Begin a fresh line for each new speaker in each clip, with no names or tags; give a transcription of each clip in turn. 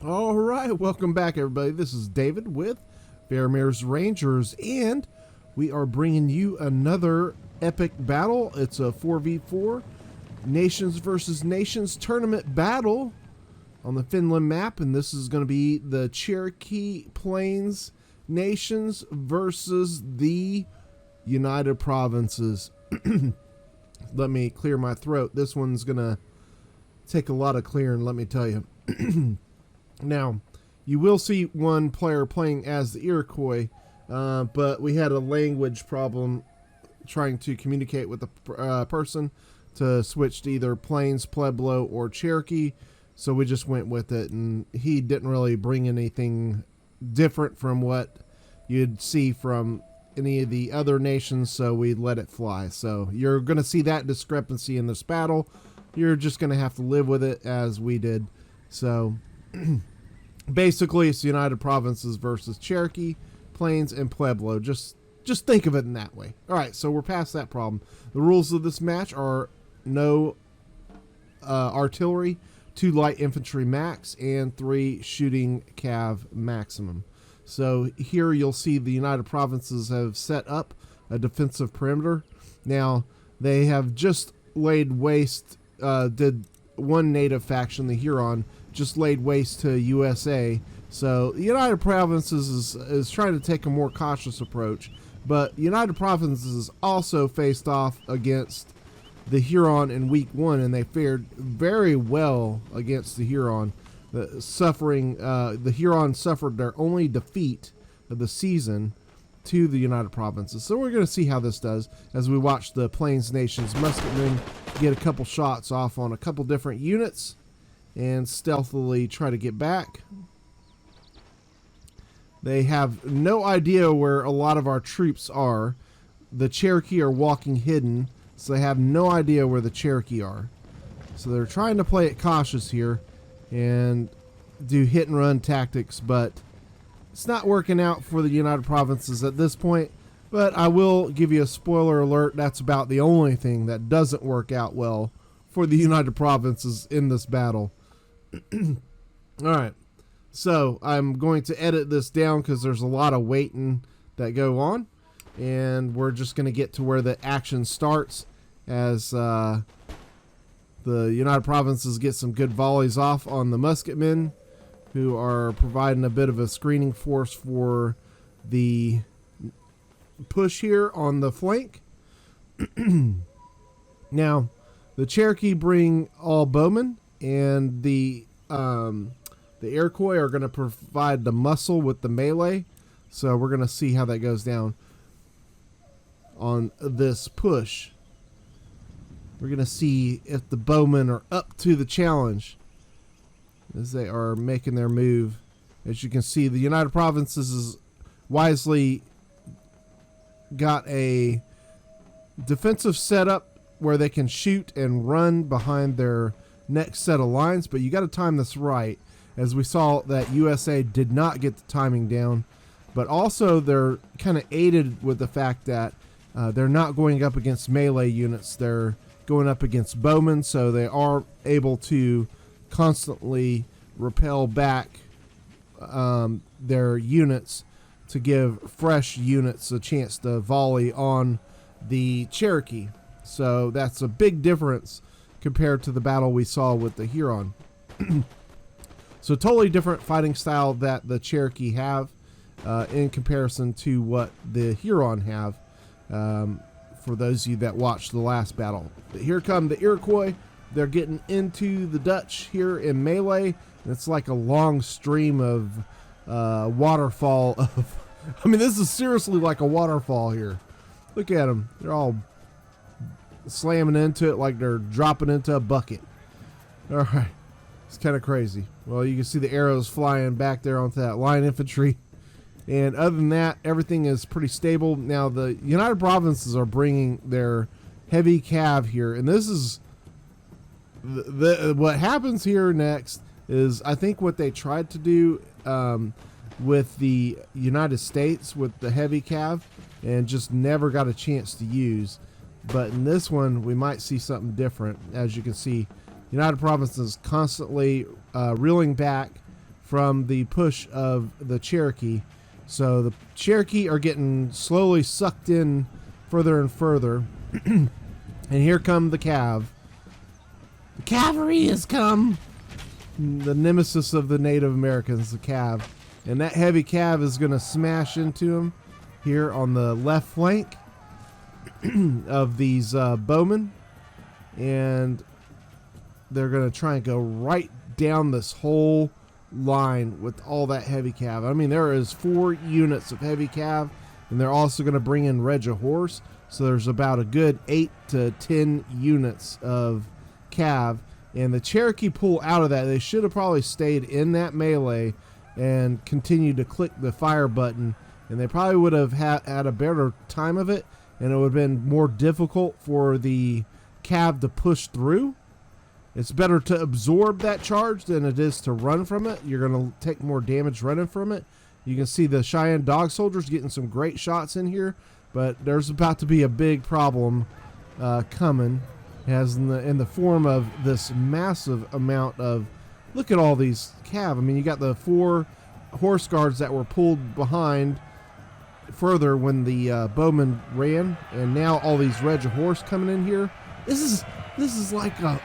All right, welcome back, everybody. This is David with Fairmare's Rangers, and we are bringing you another epic battle. It's a 4v4 Nations versus Nations tournament battle on the Finland map, and this is going to be the Cherokee Plains Nations versus the United Provinces. Let me clear my throat. This one's going to take a lot of clearing, let me tell you. Now, you will see one player playing as the Iroquois, but we had a language problem trying to communicate with the person to switch to either Plains, Pueblo, or Cherokee, so we just went with it, and he didn't really bring anything different from what you'd see from any of the other nations, so we let it fly. So you're going to see that discrepancy in this battle. You're just going to have to live with it as we did. So basically, it's United Provinces versus Cherokee, Plains, and Pueblo. Just think of it in that way. All right, so we're past that problem. The rules of this match are no artillery, 2 light infantry max, and 3 shooting cav maximum. So here you'll see the United Provinces have set up a defensive perimeter. Now, they have just laid waste, did one native faction, the Huron, just laid waste to USA. So the United Provinces is trying to take a more cautious approach, but United Provinces also faced off against the Huron in week 1, and they fared very well against the Huron. The Huron suffered their only defeat of the season to the United Provinces. So we're going to see how this does as we watch the Plains Nations musketmen get a couple shots off on a couple different units and stealthily try to get back. They have no idea where a lot of our troops are. The Cherokee are walking hidden, so they have no idea where the Cherokee are. So they're trying to play it cautious here and do hit and run tactics, but it's not working out for the United Provinces at this point. But I will give you a spoiler alert. That's about the only thing that doesn't work out well for the United Provinces in this battle. Alright, so I'm going to edit this down because there's a lot of waiting that go on, and we're just going to get to where the action starts as the United Provinces get some good volleys off on the musketmen, who are providing a bit of a screening force for the push here on the flank. Now, the Cherokee bring all bowmen, and the Iroquois are going to provide the muscle with the melee. So we're going to see how that goes down on this push. We're going to see if the bowmen are up to the challenge as they are making their move. As you can see, the United Provinces has wisely got a defensive setup where they can shoot and run behind their next set of lines, but you got to time this right, as we saw that USA did not get the timing down. But also they're kind of aided with the fact that they're not going up against melee units, they're going up against bowmen, so they are able to constantly repel back their units to give fresh units a chance to volley on the Cherokee. So that's a big difference compared to the battle we saw with the Huron. So totally different fighting style that the Cherokee have in comparison to what the Huron have, for those of you that watched the last battle. But here come the Iroquois. They're getting into the Dutch here in melee. And it's like a long stream of waterfall of... I mean, this is seriously like a waterfall here. Look at them. They're all slamming into it like they're dropping into a bucket. All right. It's kind of crazy. Well, you can see the arrows flying back there onto that line infantry. And other than that, everything is pretty stable. Now, the United Provinces are bringing their heavy cav here. And this is... what happens here next is, I think what they tried to do with the United States with the heavy cav and just never got a chance to use. But in this one, we might see something different. As you can see, United Provinces constantly reeling back from the push of the Cherokee. So the Cherokee are getting slowly sucked in further and further. And here come the Cav. The cavalry has come. The nemesis of the Native Americans, the Cav. And that heavy Cav is going to smash into him here on the left flank of these bowmen. And they're going to try and go right down this whole line with all that heavy Cav. I mean, there is 4 units of heavy Cav, and they're also going to bring in Reg of Horse. So there's about a good 8 to 10 units of Cav. And the Cherokee pull out of that. They should have probably stayed in that melee and continued to click the fire button. And they probably would have had a better time of it. And it would have been more difficult for the Cav to push through. It's better to absorb that charge than it is to run from it. You're going to take more damage running from it. You can see the Cheyenne Dog Soldiers getting some great shots in here. But there's about to be a big problem coming. As in the form of this massive amount of, look at all these Cav. I mean, you got the 4 horse guards that were pulled behind further when the bowman ran, and now all these Reg of Horse coming in here. This is like a.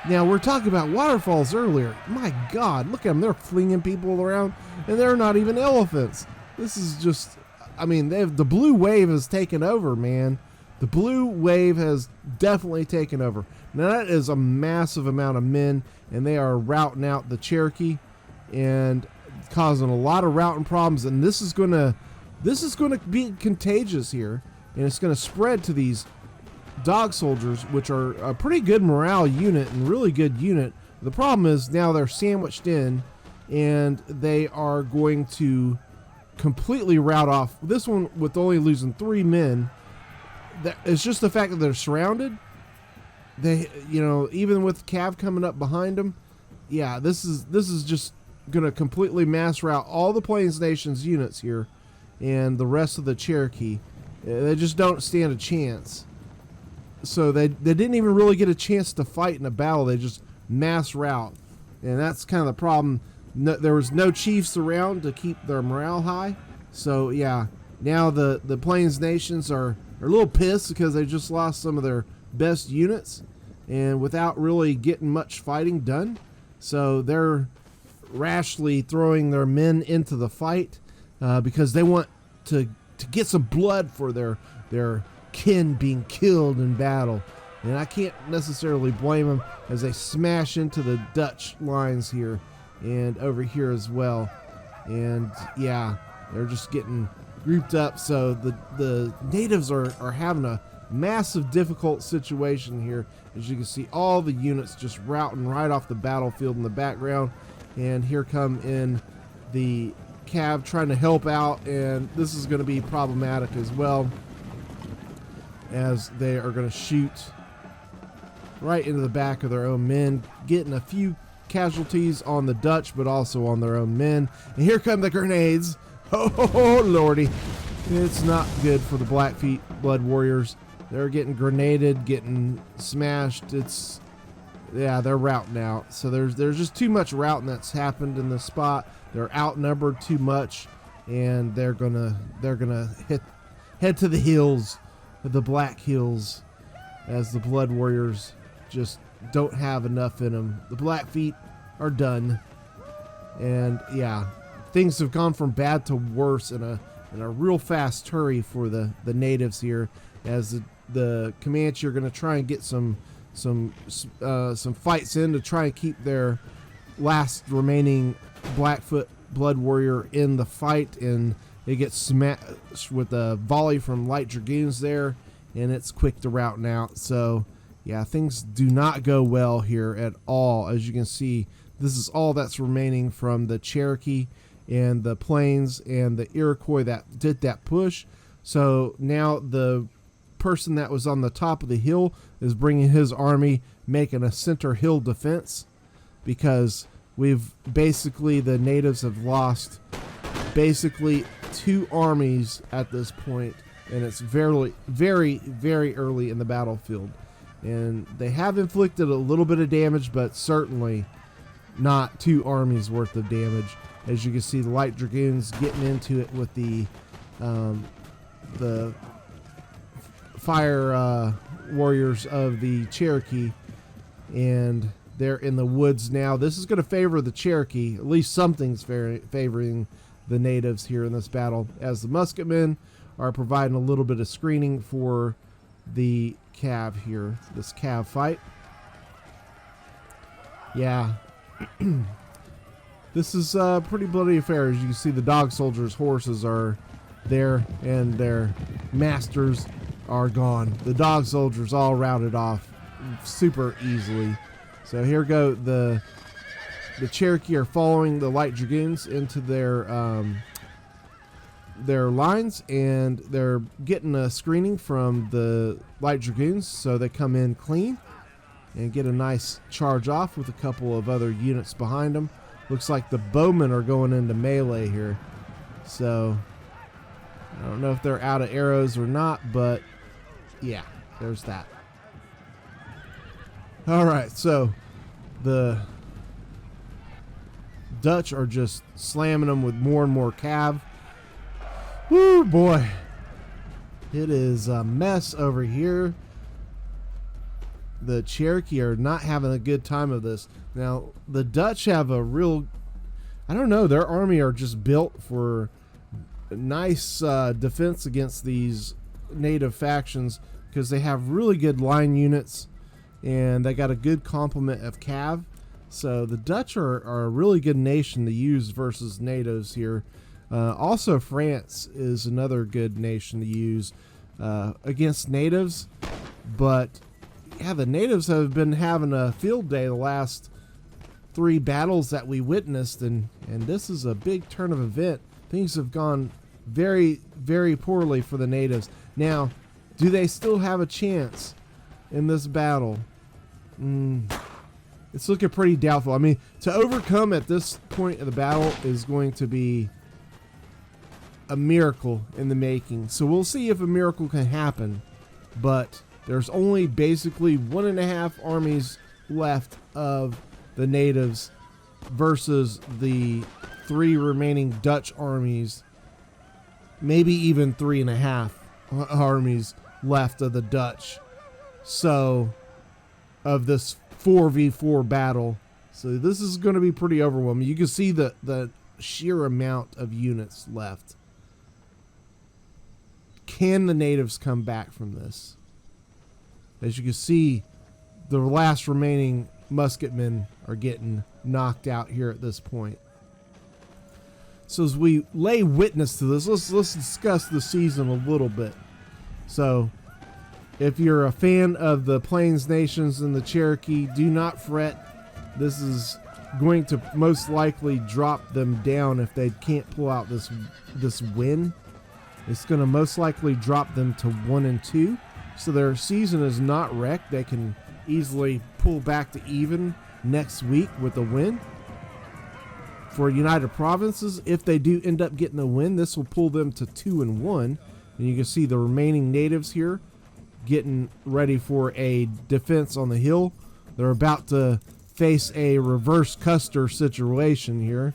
Now we're talking about waterfalls earlier. My God, look at them! They're flinging people around, and they're not even elephants. This is just. I mean, the blue wave has taken over, man. The blue wave has definitely taken over. Now that is a massive amount of men, and they are routing out the Cherokee and causing a lot of routing problems. And this is gonna be contagious here, and it's gonna spread to these dog soldiers, which are a pretty good morale unit and really good unit. The problem is now they're sandwiched in, and they are going to completely rout off this one with only losing 3 men. It's just the fact that they're surrounded. They, even with Cav coming up behind them, yeah, this is just gonna completely mass rout all the Plains Nations units here, and the rest of the Cherokee. They just don't stand a chance. So they didn't even really get a chance to fight in a battle. They just mass rout, and that's kind of the problem. There was no chiefs around to keep their morale high. So yeah, now the Plains Nations are a little pissed because they just lost some of their best units, and without really getting much fighting done. So they're rashly throwing their men into the fight because they want to get some blood for their kin being killed in battle. And I can't necessarily blame them as they smash into the Dutch lines here and over here as well. And yeah, they're just getting grouped up. So the natives are having a massive difficult situation here. As you can see, all the units just routing right off the battlefield in the background. And here come in the Cav trying to help out, and this is going to be problematic as well, as they are going to shoot right into the back of their own men, getting a few casualties on the Dutch, but also on their own men. And here come the grenades. Oh, lordy. It's not good for the Blackfeet Blood Warriors. They're getting grenaded, getting smashed. They're routing out. So there's just too much routing that's happened in this spot. They're outnumbered too much, and they're gonna head to the hills, the Black Hills, as the Blood Warriors just don't have enough in them. The Blackfeet are done, and yeah, things have gone from bad to worse in a real fast hurry for the natives here, as the Comanche are going to try and get some fights in to try and keep their last remaining Blackfoot Blood Warrior in the fight, and it gets smashed with a volley from light dragoons there, and it's quick to routing out. So yeah, things do not go well here at all. As you can see, this is all that's remaining from the Cherokee and the Plains and the Iroquois that did that push. So now the person that was on the top of the hill is bringing his army, making a center hill defense, because the natives have lost basically 2 armies at this point, and it's very, very, very early in the battlefield. And they have inflicted a little bit of damage, but certainly not 2 armies worth of damage. As you can see, the light dragoons getting into it with the fire warriors of the Cherokee, and they're in the woods now. This is going to favor the Cherokee. At least something's favoring the natives here in this battle, as the musketmen are providing a little bit of screening for the cav here, this cav fight. Yeah. This is a pretty bloody affair. As you can see, the dog soldiers' horses are there, and their masters are gone. The dog soldiers all routed off super easily. So here go the Cherokee are following the light dragoons into their lines, and they're getting a screening from the light dragoons, so they come in clean and get a nice charge off with a couple of other units behind them. Looks like the bowmen are going into melee here, so I don't know if they're out of arrows or not, but yeah, there's that. All right, so the Dutch are just slamming them with more and more cav. Woo, boy. It is a mess over here. The Cherokee are not having a good time of this. Now, the Dutch have a real, I don't know, their army are just built for nice defense against these native factions, because they have really good line units and they got a good complement of cav. So the Dutch are a really good nation to use versus natives here. Also, France is another good nation to use against natives. But yeah, the natives have been having a field day the last 3 battles that we witnessed, and this is a big turn of event. Things have gone very, very poorly for the natives. Now, do they still have a chance in this battle? It's looking pretty doubtful. I mean, to overcome at this point of the battle is going to be a miracle in the making. So we'll see if a miracle can happen. But there's only basically 1.5 armies left of the natives versus the 3 remaining Dutch armies. Maybe even 3.5 armies left of the Dutch. So, of this 4v4 battle. So this is going to be pretty overwhelming. You can see the sheer amount of units left. Can the natives come back from this? As you can see, the last remaining musketmen are getting knocked out here at this point. So as we lay witness to this, let's discuss the season a little bit. So, if you're a fan of the Plains Nations and the Cherokee, do not fret. This is going to most likely drop them down if they can't pull out this win. It's going to most likely drop them to 1 and 2. So their season is not wrecked. They can easily pull back to even next week with a win. For United Provinces, if they do end up getting a win, this will pull them to 2 and 1. And you can see the remaining natives here getting ready for a defense on the hill. They're about to face a reverse Custer situation here.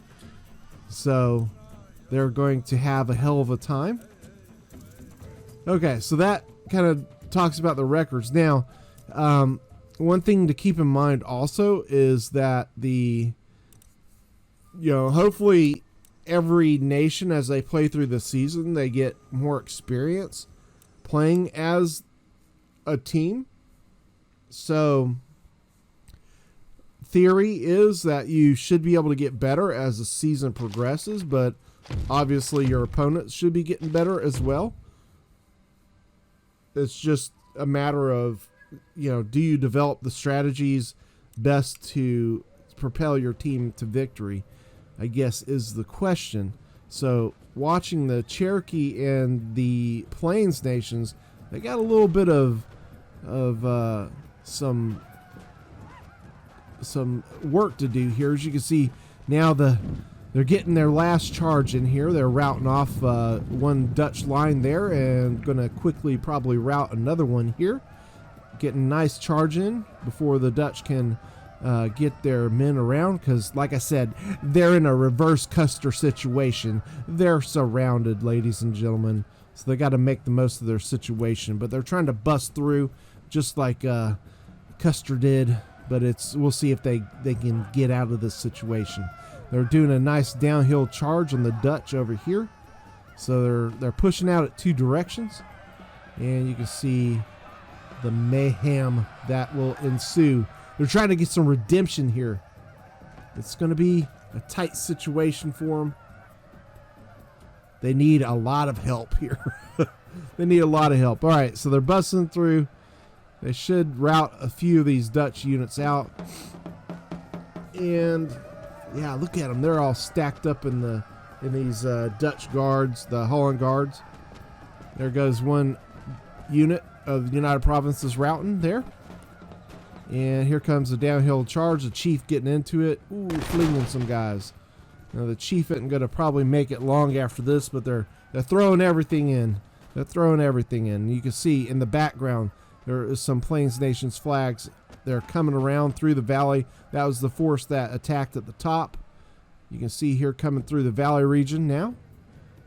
So they're going to have a hell of a time. Okay, so that kind of talks about the records. Now, one thing to keep in mind also is that hopefully every nation, as they play through the season, they get more experience playing as a team. So theory is that you should be able to get better as the season progresses, but obviously your opponents should be getting better as well. It's just a matter of, do you develop the strategies best to propel your team to victory, I guess, is the question. So watching the Cherokee and the Plains Nations, they got a little bit of some work to do here. As you can see, now they're getting their last charge in here. They're routing off one Dutch line there and going to quickly probably route another one here. Getting a nice charge in before the Dutch can get their men around, because like I said, they're in a reverse Custer situation. They're surrounded, ladies and gentlemen, so they got to make the most of their situation, but they're trying to bust through just like Custer did, but we'll see if they can get out of this situation. They're doing a nice downhill charge on the Dutch over here, so they're pushing out at two directions, and you can see the mayhem that will ensue. They're trying to get some redemption here. It's going to be a tight situation for them. They need a lot of help here. They need a lot of help. All right, so they're busting through. They should rout a few of these Dutch units out. And yeah, look at them. They're all stacked up in these Dutch guards, the Holland guards. There goes one unit of the United Provinces routing there. And here comes the downhill charge. The chief getting into it. Ooh, flinging some guys. Now the chief isn't going to probably make it long after this, but they're throwing everything in. They're throwing everything in. You can see in the background there is some Plains Nations flags. They're coming around through the valley. That was the force that attacked at the top. You can see here coming through the valley region now.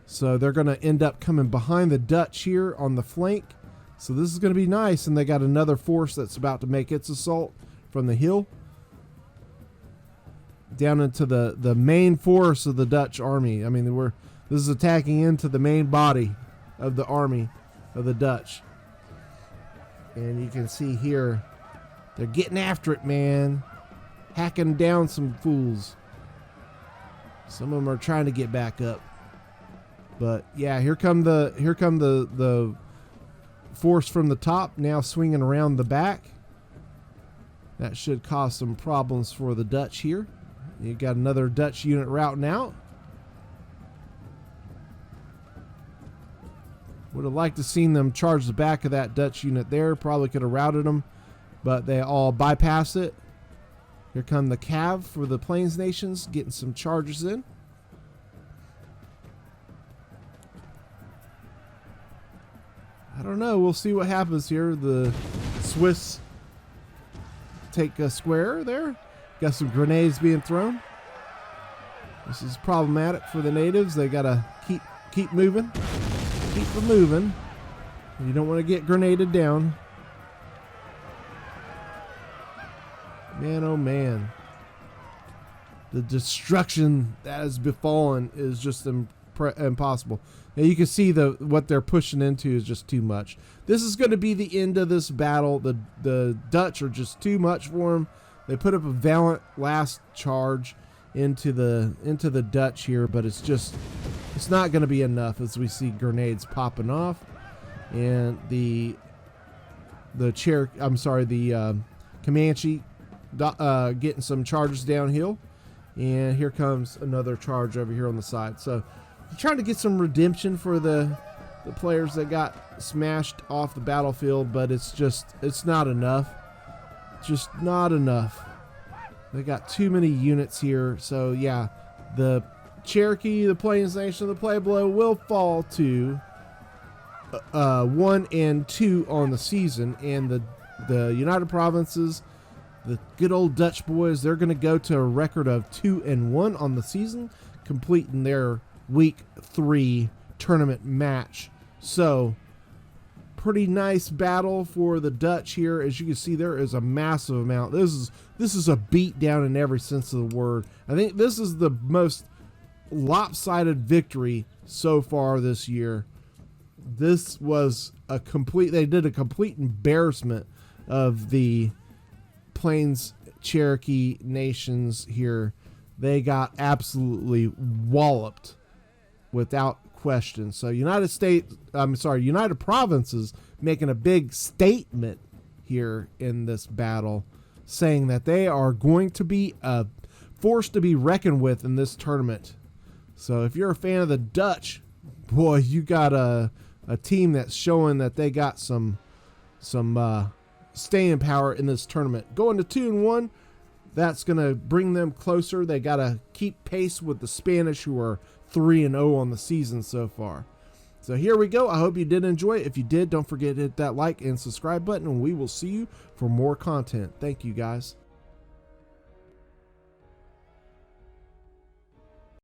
So they're going to end up coming behind the Dutch here on the flank. So this is going to be nice, and they got another force that's about to make its assault from the hill down into the main force of the Dutch army. I mean, this is attacking into the main body of the army of the Dutch. And you can see here, they're getting after it, man. Hacking down some fools. Some of them are trying to get back up. But yeah, here come the force from the top now swinging around the back. That should cause some problems for the Dutch here. You got another Dutch unit routing out. Would have liked to seen them charge the back of that Dutch unit there. Probably could have routed them, but they all bypass it. Here come the Cav for the Plains Nations, getting some charges in. I don't know. We'll see what happens here. The Swiss take a square there. Got some grenades being thrown. This is problematic for the natives. They gotta keep moving. Keep them moving. You don't want to get grenaded down. Man, oh man. The destruction that has befallen is just impossible. Now you can see what they're pushing into is just too much. This is going to be the end of this battle. The Dutch are just too much for them. They put up a valiant last charge into the Dutch here, but it's not going to be enough as we see grenades popping off, and the Cherokee, I'm sorry, the Comanche getting some charges downhill, and here comes another charge over here on the side. So I'm trying to get some redemption for the players that got smashed off the battlefield, but it's not enough. Just not enough. They got too many units here. So yeah, the Cherokee, the Plains Nation, the Pueblo will fall to 1 and 2 on the season, and the United Provinces, the good old Dutch boys, they're going to go to a record of 2 and 1 on the season, completing their week 3 tournament match. So pretty nice battle for the Dutch here. As you can see, there is a massive amount. This is a beat down in every sense of the word. I think this is the most lopsided victory so far this year. This was they did a complete embarrassment of the Plains Cherokee nations here. They got absolutely walloped without question. So United Provinces making a big statement here in this battle, saying that they are going to be a force to be reckoned with in this tournament. So if you're a fan of the Dutch, boy, you got a team that's showing that they got some staying power in this tournament. Going to 2 and 1, that's going to bring them closer. They got to keep pace with the Spanish, who are 3 and 0 on the season so far. So here we go. I hope you did enjoy it. If you did, don't forget to hit that like and subscribe button, and we will see you for more content. Thank you, guys.